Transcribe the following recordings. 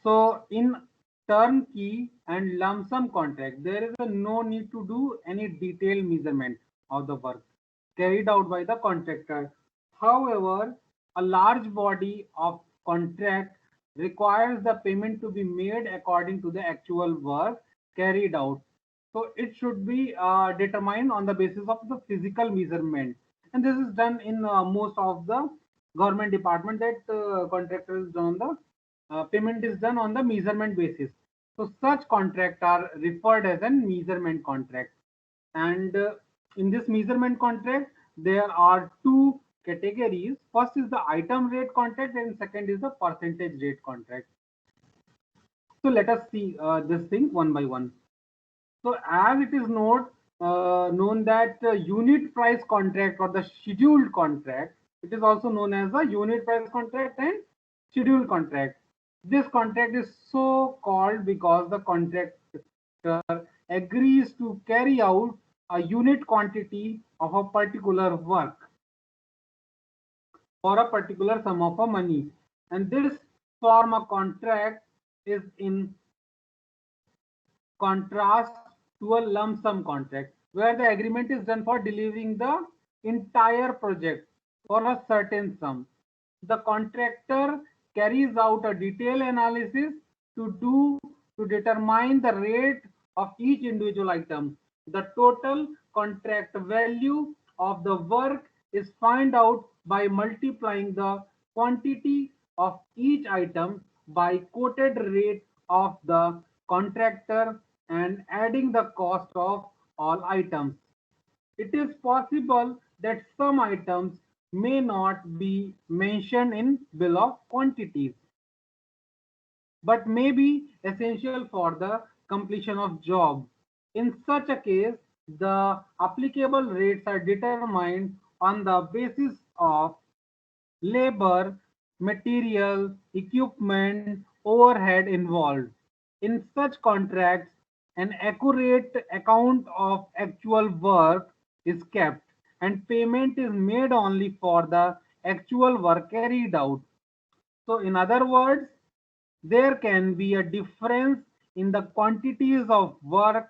So in turnkey and lump sum contract, there is no need to do any detailed measurement of the work carried out by the contractor. However, a large body of contract requires the payment to be made according to the actual work carried out. So it should be determined on the basis of the physical measurement. And this is done in most of the government department, that contractor is done on the payment is done on the measurement basis. So such contract are referred as a measurement contract. And in this measurement contract, there are two categories. First is the item rate contract and second is the percentage rate contract. So let us see this thing one by one. So as it is known that unit price contract or the scheduled contract, it is also known as the unit price contract and scheduled contract. This contract is so called because the contractor agrees to carry out a unit quantity of a particular work for a particular sum of money, and this form of contract is in contrast to a lump sum contract where the agreement is done for delivering the entire project for a certain sum. The contractor carries out a detailed analysis to determine the rate of each individual item. The total contract value of the work is found out by multiplying the quantity of each item by quoted rate of the contractor and adding the cost of all items. It is possible that some items may not be mentioned in bill of quantities, but may be essential for the completion of job. In such a case, the applicable rates are determined on the basis of labor, material, equipment, overhead involved. In such contracts, an accurate account of actual work is kept and payment is made only for the actual work carried out. So, in other words, there can be a difference in the quantities of work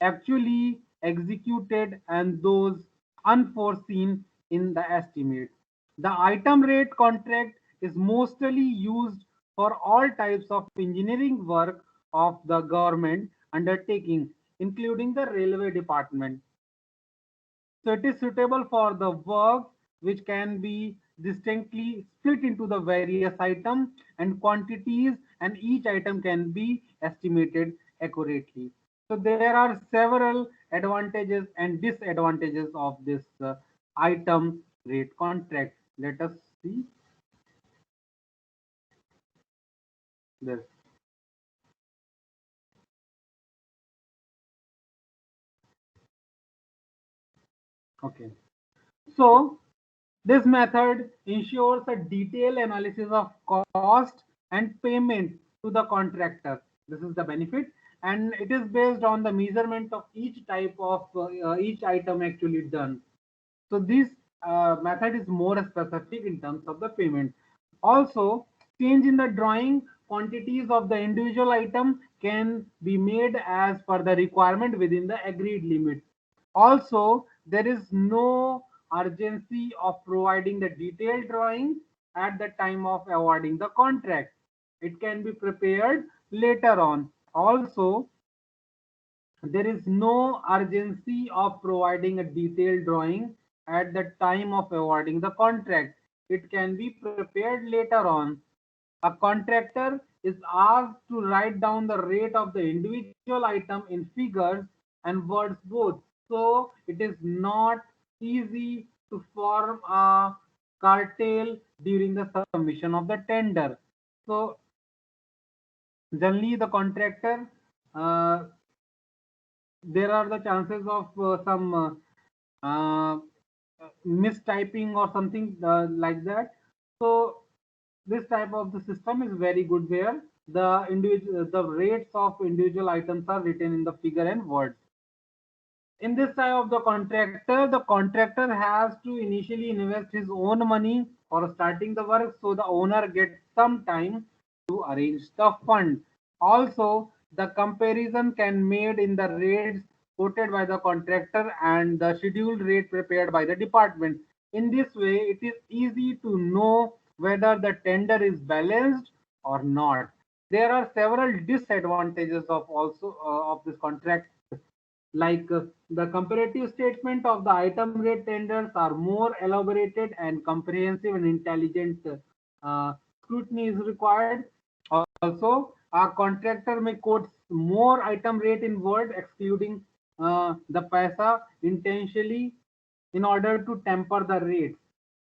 actually executed and those unforeseen in the estimate. The item rate contract is mostly used for all types of engineering work of the government undertaking, including the railway department. So it is suitable for the work which can be distinctly split into the various items and quantities, and each item can be estimated accurately. So there are several advantages and disadvantages of this item rate contract. Let us see this. Okay. So this method ensures a detailed analysis of cost and payment to the contractor. This is the benefit, and it is based on the measurement of each type of each item actually done. So this method is more specific in terms of the payment. Also, change in the drawing quantities of the individual item can be made as per the requirement within the agreed limit. Also, there is no urgency of providing the detailed drawing at the time of awarding the contract. It can be prepared later on. Also, there is no urgency of providing a detailed drawing at the time of awarding the contract. It can be prepared later on. A contractor is asked to write down the rate of the individual item in figures and words both. So it is not easy to form a cartel during the submission of the tender. So generally the contractor, uh, there are the chances of some mistyping or something like that. So this type of the system is very good where the rates of individual items are written in the figure and words. In this type of the contractor has to initially invest his own money for starting the work, so the owner gets some time arrange the fund. Also, the comparison can made in the rates quoted by the contractor and the scheduled rate prepared by the department. In this way, it is easy to know whether the tender is balanced or not. There are several disadvantages of also of this contract, like the comparative statement of the item rate tenders are more elaborated and comprehensive and intelligent scrutiny is required. Also, a contractor may quote more item rate in word, excluding the paisa intentionally in order to temper the rates.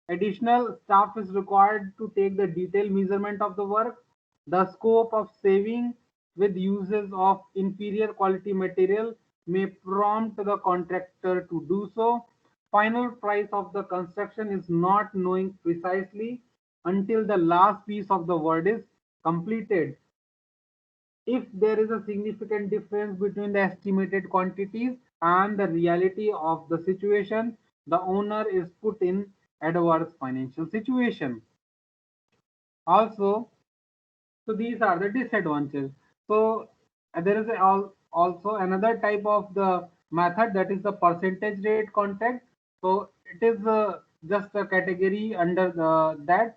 Additional staff is required to take the detailed measurement of the work. The scope of saving with uses of inferior quality material may prompt the contractor to do so. Final price of the construction is not knowing precisely until the last piece of the work is completed. If there is a significant difference between the estimated quantities and the reality of the situation, the owner is put in adverse financial situation. Also, so these are the disadvantages. So there is also another type of the method, that is the percentage rate contract. So it is just a category under that.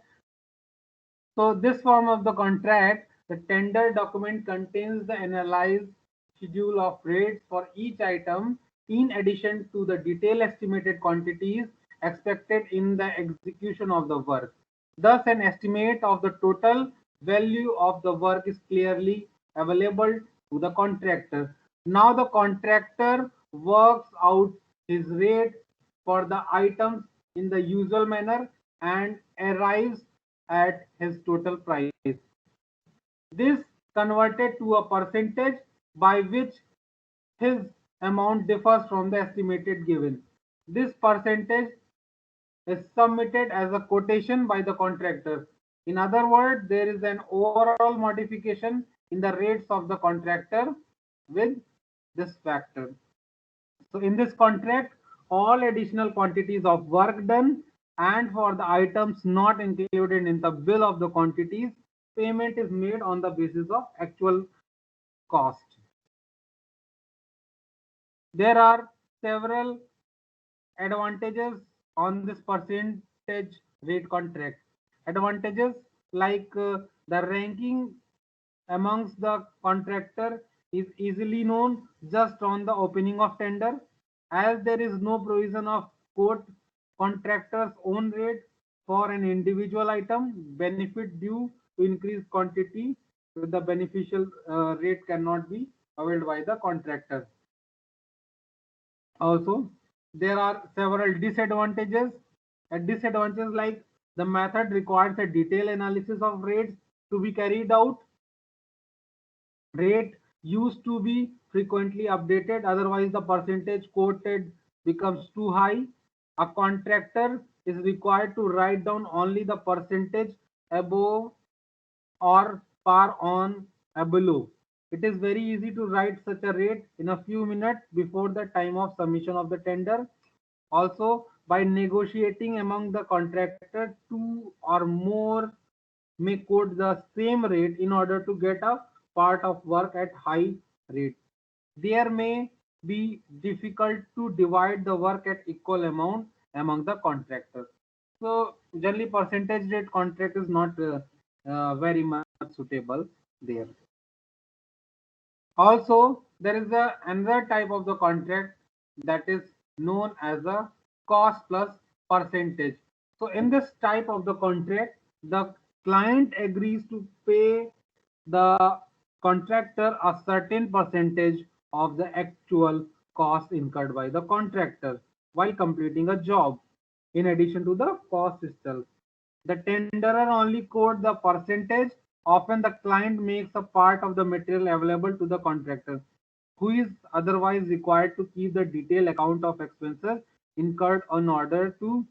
So this form of the contract, the tender document contains the analyzed schedule of rates for each item in addition to the detailed estimated quantities expected in the execution of the work. Thus, an estimate of the total value of the work is clearly available to the contractor. Now the contractor works out his rate for the items in the usual manner and arrives at his total price. This converted to a percentage by which his amount differs from the estimated given. This percentage is submitted as a quotation by the contractor. In other words, there is an overall modification in the rates of the contractor with this factor. So in this contract, all additional quantities of work done and for the items not included in the bill of the quantities, payment is made on the basis of actual cost. There are several advantages on this percentage rate contract. Advantages like the ranking amongst the contractor is easily known just on the opening of tender, as there is no provision of quote contractor's own rate for an individual item. Benefit due to increased quantity with the beneficial rate cannot be availed by the contractor. Also, there are several disadvantages. A disadvantage like the method requires a detailed analysis of rates to be carried out. Rate used to be frequently updated, otherwise the percentage quoted becomes too high. A contractor is required to write down only the percentage above or par on below. It is very easy to write such a rate in a few minutes before the time of submission of the tender. Also, by negotiating among the contractor, two or more may quote the same rate in order to get a part of work at high rate. There may be difficult to divide the work at equal amount among the contractors. So generally percentage rate contract is not very much suitable there. Also, there is another type of the contract that is known as a cost plus percentage. So in this type of the contract, the client agrees to pay the contractor a certain percentage of the actual cost incurred by the contractor while completing a job, in addition to the cost itself. The tenderer only quote the percentage. Often the client makes a part of the material available to the contractor, who is otherwise required to keep the detailed account of expenses incurred in order to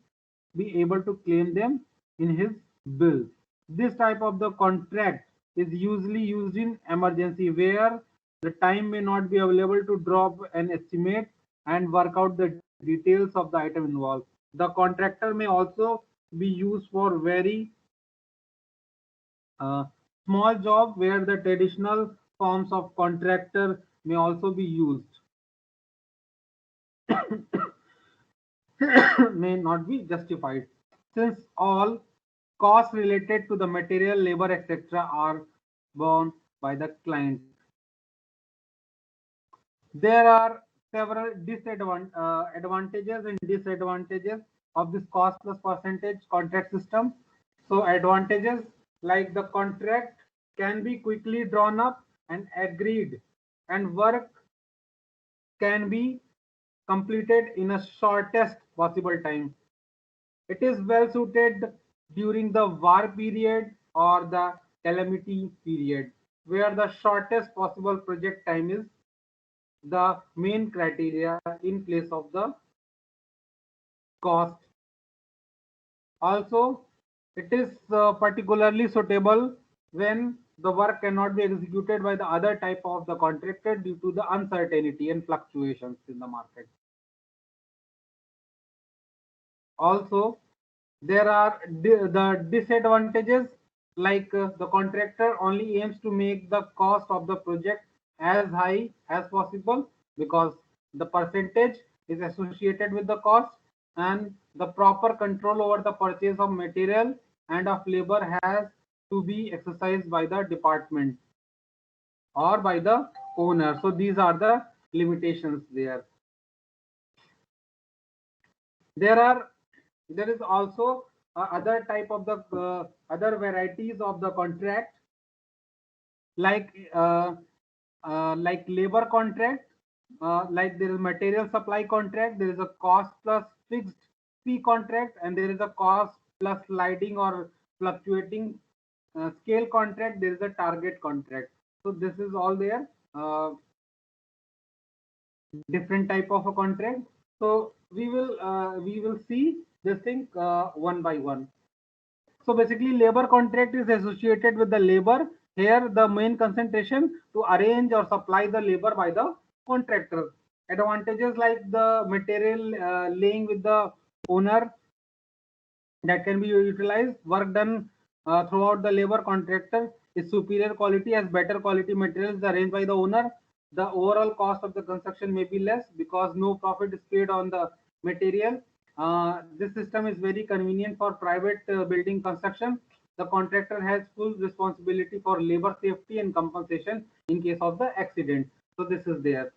be able to claim them in his bill. This type of the contract is usually used in emergency where the time may not be available to drop an estimate and work out the details of the item involved. The contractor may also be used for very uh, Small job where the traditional forms of contractor may also be used may not be justified, since all costs related to the material, labor, etc. are borne by the client. There are several advantages and disadvantages of this cost plus percentage contract system. So advantages like the contract can be quickly drawn up and agreed, and work can be completed in a shortest possible time. It is well suited during the war period or the calamity period, where the shortest possible project time is the main criteria in place of the cost. Also, it is particularly suitable when the work cannot be executed by the other type of the contractor due to the uncertainty and fluctuations in the market. Also, there are the disadvantages like the contractor only aims to make the cost of the project as high as possible because the percentage is associated with the cost, and the proper control over the purchase of material and of labor has to be exercised by the department or by the owner. So these are the limitations there. There is also other type of the other varieties of the contract like labor contract, like there is material supply contract, there is a cost plus fixed fee contract, and there is a cost plus sliding or fluctuating scale contract. There is a target contract. So this is all there. Different type of a contract. So we will see this thing one by one. So basically, labor contract is associated with the labor. Here, the main concentration to arrange or supply the labor by the contractor. Advantages like the material laying with the owner that can be utilized. Work done throughout the labor contractor is superior quality as better quality materials arranged by the owner. The overall cost of the construction may be less because no profit is paid on the material. This system is very convenient for private building construction. The contractor has full responsibility for labor safety and compensation in case of the accident. So this is there.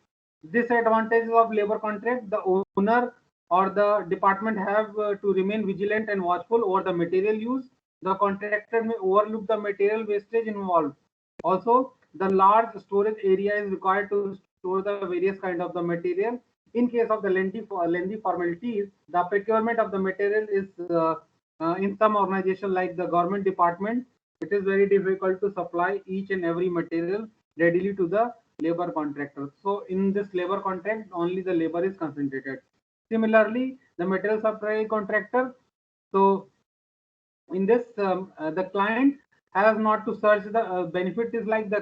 Disadvantages of labor contract: the owner or the department have to remain vigilant and watchful over the material use. The contractor may overlook the material wastage involved. Also, the large storage area is required to store the various kind of the material. In case of the lengthy formalities, the procurement of the material is in some organization like the government department, it is very difficult to supply each and every material readily to the labor contractor. So in this labor contract, only the labor is concentrated. Similarly, the material supply contractor. So in this, the client has not to search the benefit is like the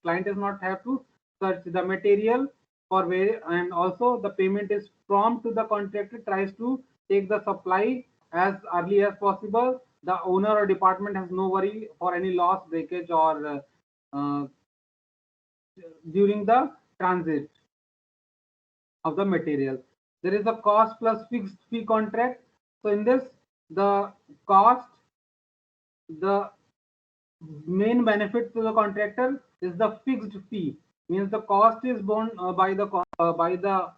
client does not have to search the material for where, and also the payment is prompt to the contractor tries to take the supply as early as possible. The owner or department has no worry for any loss, breakage, or during the transit of the material. There is a cost plus fixed fee contract. So in this, the cost, the main benefit to the contractor is the fixed fee, means the cost is borne by the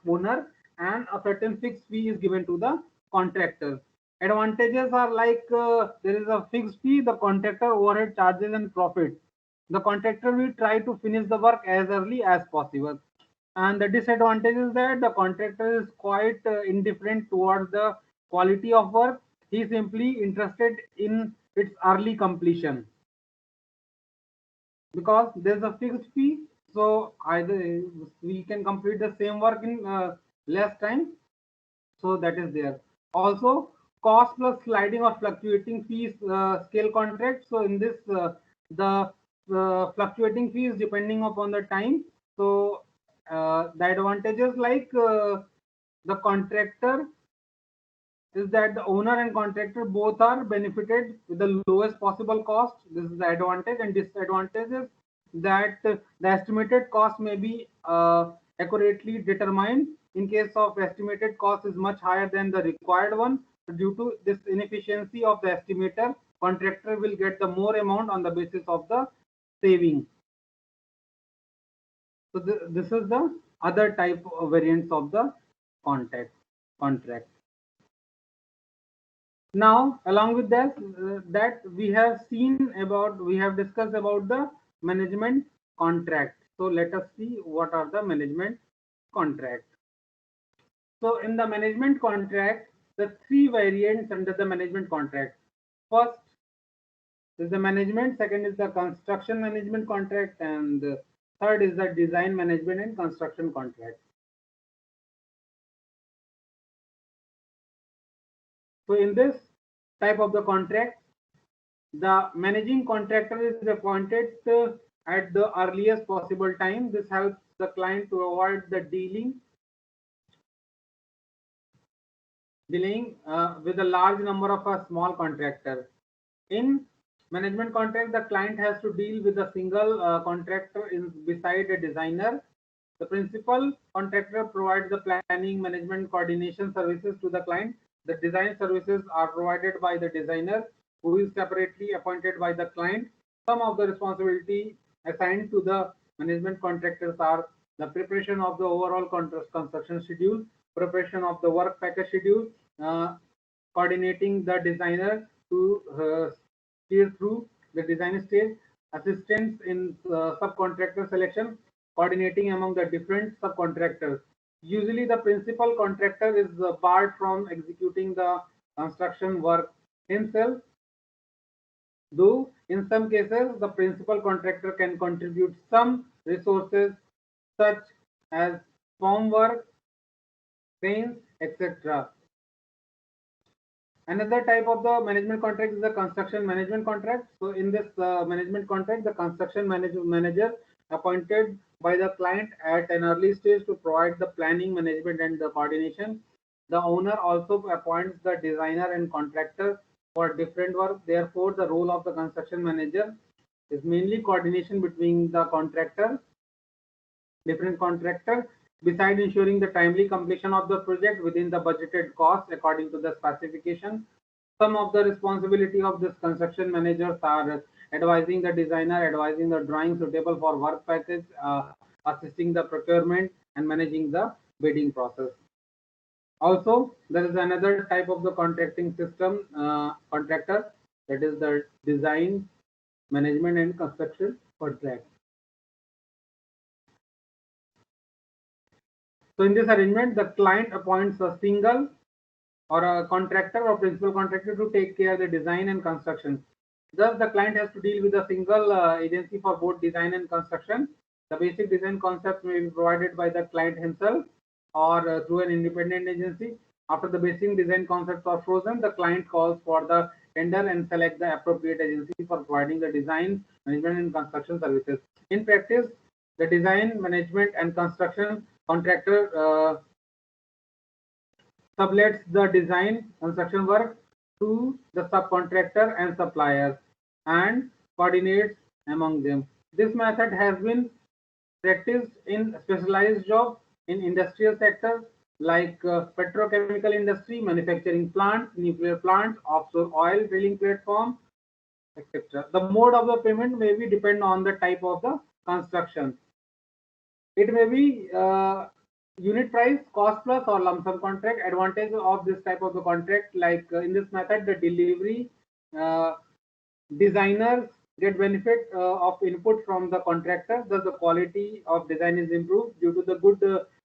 owner, and a certain fixed fee is given to the contractor. Advantages are like there is a fixed fee, the contractor overhead charges and profit. The contractor will try to finish the work as early as possible. And the disadvantage is that the contractor is quite indifferent towards the quality of work. He is simply interested in its early completion because there's a fixed fee. So either we can complete the same work in less time. So that is there. Also, cost plus sliding or fluctuating fees scale contract. So in this, the fluctuating fees depending upon the time. So the advantages like the contractor is that the owner and contractor both are benefited with the lowest possible cost. This is the advantage, and disadvantage is that the estimated cost may be accurately determined. In case of estimated cost is much higher than the required one, due to this inefficiency of the estimator, contractor will get the more amount on the basis of the saving. So this is the other type of variants of the contract. Now, along with that we have discussed about the management contract. So let us see what are the management contract. So in the management contract, the three variants under the management contract. First is the management, second is the construction management contract, and third is the design management and construction contract. So in this type of the contract, the managing contractor is appointed at the earliest possible time. This helps the client to avoid the delaying with a large number of a small contractor. In management contract, the client has to deal with a single contractor beside a designer. The principal contractor provides the planning, management, coordination services to the client. The design services are provided by the designer, who is separately appointed by the client. Some of the responsibility assigned to the management contractors are the preparation of the overall construction schedule, preparation of the work package schedule, coordinating the designer to steer through the design stage, assistance in subcontractor selection, coordinating among the different subcontractors. Usually, the principal contractor is barred from executing the construction work himself, though in some cases the principal contractor can contribute some resources such as form work, cranes, etc. Another type of the management contract is the construction management contract. So in this management contract, the construction manager appointed by the client at an early stage to provide the planning, management, and the coordination. The owner also appoints the designer and contractor for different work. Therefore, the role of the construction manager is mainly coordination between the different contractors, besides ensuring the timely completion of the project within the budgeted cost according to the specification. Some of the responsibility of this construction managers are advising the designer, advising the drawing suitable for work package, assisting the procurement, and managing the bidding process. Also, there is another type of the contracting system contractor, that is the design, management, and construction contract. So in this arrangement, the client appoints a single or a contractor or principal contractor to take care of the design and construction. Thus, the client has to deal with a single agency for both design and construction. The basic design concept may be provided by the client himself or through an independent agency. After the basic design concepts are frozen, the client calls for the tender and select the appropriate agency for providing the design, management, and construction services. In practice, the design, management, and construction contractor sublets the design construction work to the subcontractor and suppliers and coordinates among them. This method has been practiced in specialized jobs in industrial sectors like petrochemical industry, manufacturing plants, nuclear plants, offshore oil drilling platform, etc. The mode of the payment may be depend on the type of the construction. It may be unit price, cost plus, or lump sum contract. Advantage of this type of the contract, like in this method, the delivery uh, designers get benefit of input from the contractor. Thus, the quality of design is improved due to the good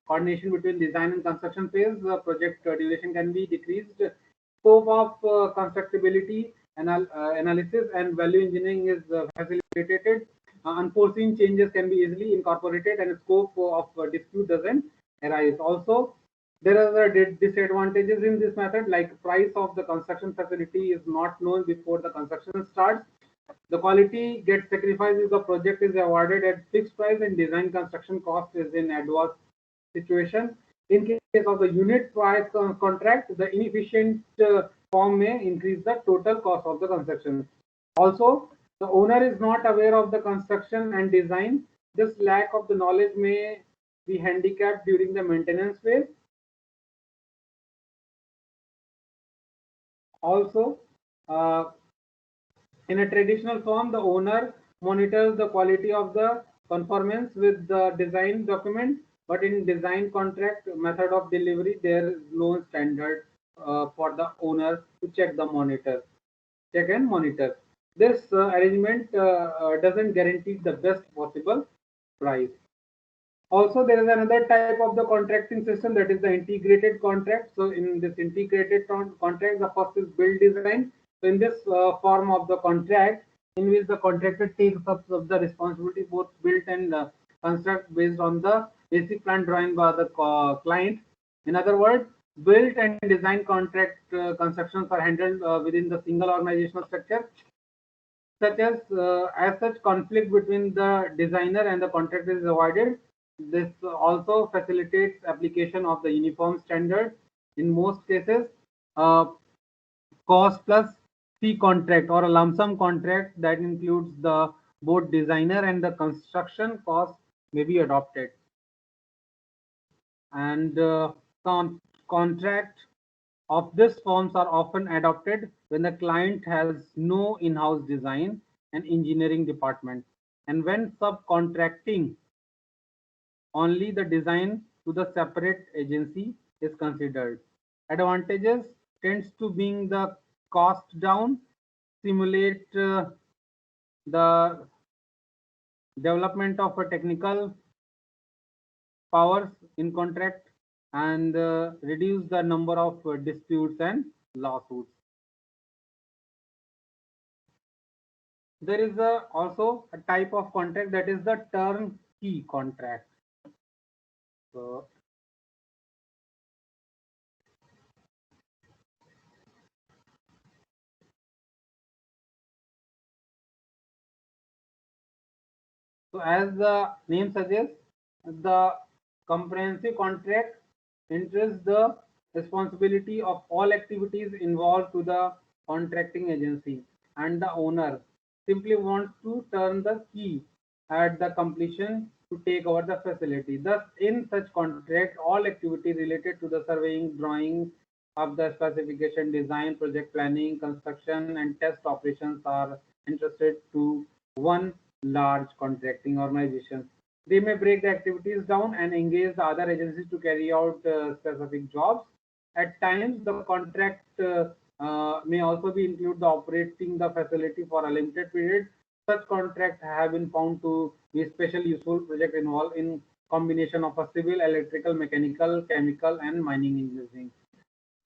coordination between design and construction phase. The project duration can be decreased. Scope of constructability analysis and value engineering is facilitated. Unforeseen changes can be easily incorporated, and scope of dispute doesn't arise. Also, there are disadvantages in this method, like price of the construction facility is not known before the construction starts. The quality gets sacrificed if the project is awarded at fixed price and design construction cost is in adverse situation. In case of the unit price contract, the inefficient form may increase the total cost of the construction. Also, the owner is not aware of the construction and design. This lack of the knowledge may be handicapped during the maintenance phase. Also, uh, in a traditional firm, the owner monitors the quality of the conformance with the design document, but in design contract method of delivery, there is no standard for the owner to check and monitor. This arrangement doesn't guarantee the best possible price. Also, there is another type of the contracting system, that is the integrated contract. So in this integrated contract, the first is build design. So in this form of the contract, in which the contractor takes up of the responsibility both build and construct based on the basic plan drawing by the client. In other words, build and design contract constructions are handled within the single organizational structure, such as such conflict between the designer and the contractor is avoided. This also facilitates application of the uniform standard. In most cases, uh, cost plus fee contract or a lump sum contract that includes the both designer and the construction cost may be adopted. And contract of this forms are often adopted when the client has no in-house design and engineering department, and when subcontracting only the design to the separate agency is considered. Advantages tends to being the cost down, simulate the development of a technical powers in contract, and reduce the number of disputes and lawsuits. There is also a type of contract, that is the turnkey contract. So, as the name suggests, the comprehensive contract entrusts the responsibility of all activities involved to the contracting agency, and the owner simply wants to turn the key at the completion to take over the facility. Thus, in such contract, all activity related to the surveying, drawing of the specification, design, project planning, construction, and test operations are entrusted to one large contracting organization. They may break the activities down and engage the other agencies to carry out specific jobs. At times, the contract may also be include the operating the facility for a limited period. Such contracts have been found to be especially useful project involved in combination of a civil, electrical, mechanical, chemical, and mining engineering.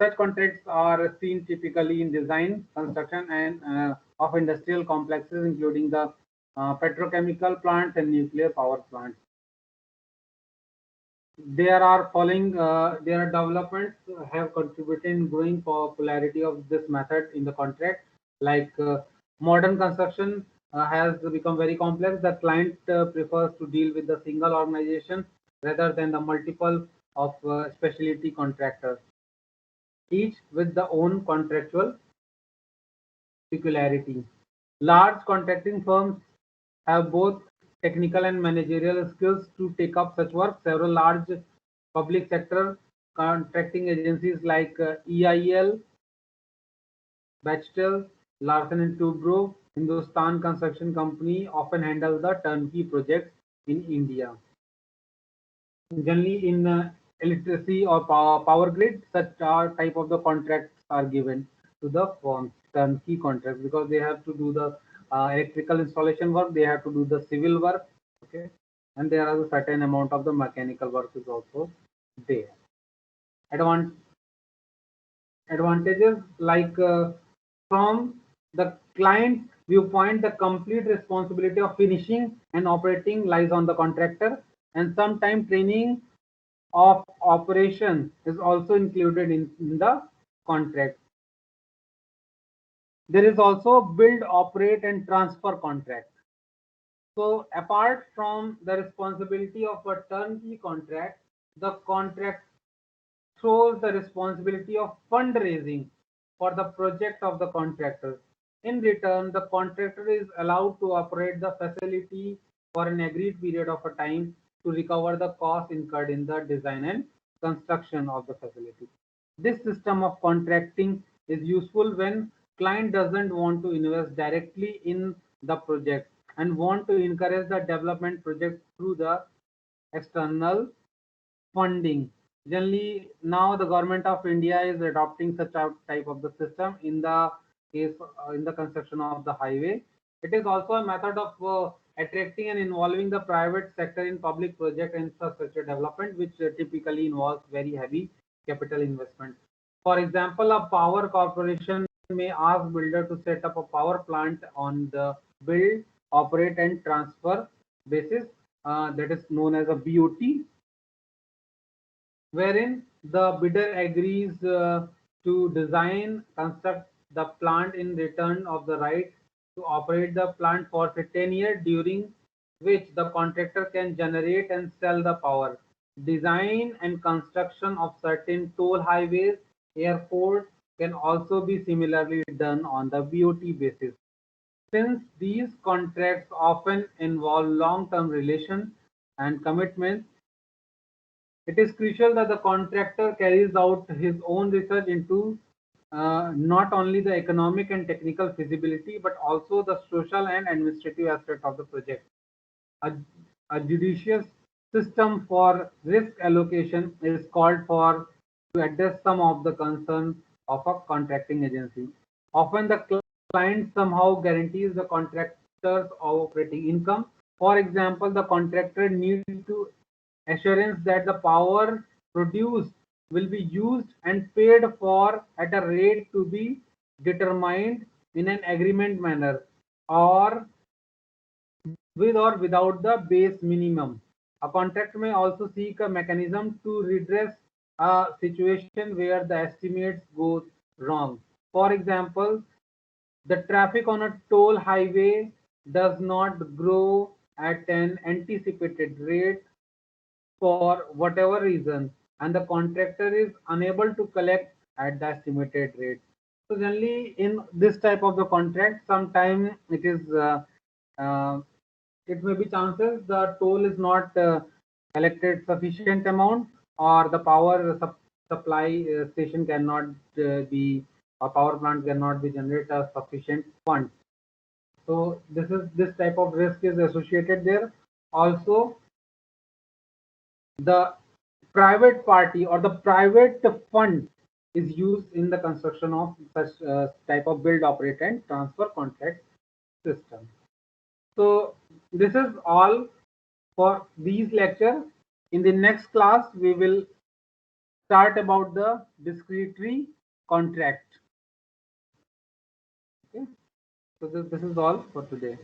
Such contracts are seen typically in design, construction, and of industrial complexes, including the petrochemical plants and nuclear power plants. There are developments have contributed in growing popularity of this method in the contract. Like modern construction has become very complex. The client prefers to deal with the single organization rather than the multiple of specialty contractors, each with the own contractual peculiarity. Large contracting firms have both technical and managerial skills to take up such work. Several large public sector contracting agencies like EIL, Bechtel, Larsen and Toubro, Hindustan Construction Company often handle the turnkey projects in India. Generally, in electricity or power grid, such type of the contracts are given to the firms, turnkey contracts, because they have to do the electrical installation work, they have to do the civil work, okay, and there are a certain amount of the mechanical work is also there. Advan- Advantages, like from the client viewpoint, the complete responsibility of finishing and operating lies on the contractor, and sometimes training of operation is also included in the contract. There is also build, operate, and transfer contract. So apart from the responsibility of a turnkey contract, the contract throws the responsibility of fundraising for the project of the contractor. In return, the contractor is allowed to operate the facility for an agreed period of a time to recover the cost incurred in the design and construction of the facility. This system of contracting is useful when client doesn't want to invest directly in the project and want to encourage the development project through the external funding. Generally, now the government of India is adopting such a type of the system in the case in the construction of the highway. It is also a method of attracting and involving the private sector in public project and infrastructure development, which typically involves very heavy capital investment. For example, a power corporation may ask builder to set up a power plant on the build, operate, and transfer basis, that is known as a BOT, wherein the bidder agrees to design, construct the plant in return of the right to operate the plant for say 10 years, during which the contractor can generate and sell the power. Design and construction of certain toll highways, airports can also be similarly done on the BOT basis. Since these contracts often involve long-term relations and commitments, it is crucial that the contractor carries out his own research into not only the economic and technical feasibility, but also the social and administrative aspect of the project. A, a judicious system for risk allocation is called for to address some of the concerns of a contracting agency. Often the client somehow guarantees the contractor's operating income. For example, the contractor needs to assurance that the power produced will be used and paid for at a rate to be determined in an agreement manner, or with or without the base minimum. A contractor may also seek a mechanism to redress a situation where the estimates go wrong. For example, the traffic on a toll highway does not grow at an anticipated rate for whatever reason, and the contractor is unable to collect at the estimated rate. So generally in this type of the contract, sometimes it is it may be chances the toll is not collected sufficient amount, or the power supply station cannot be, or power plant cannot be generate a sufficient fund. So this type of risk is associated there. Also, the private party or the private fund is used in the construction of such type of build, operate, and transfer contract system. So this is all for these lecture. In the next class, we will start about the discrete contract. Okay. So this is all for today.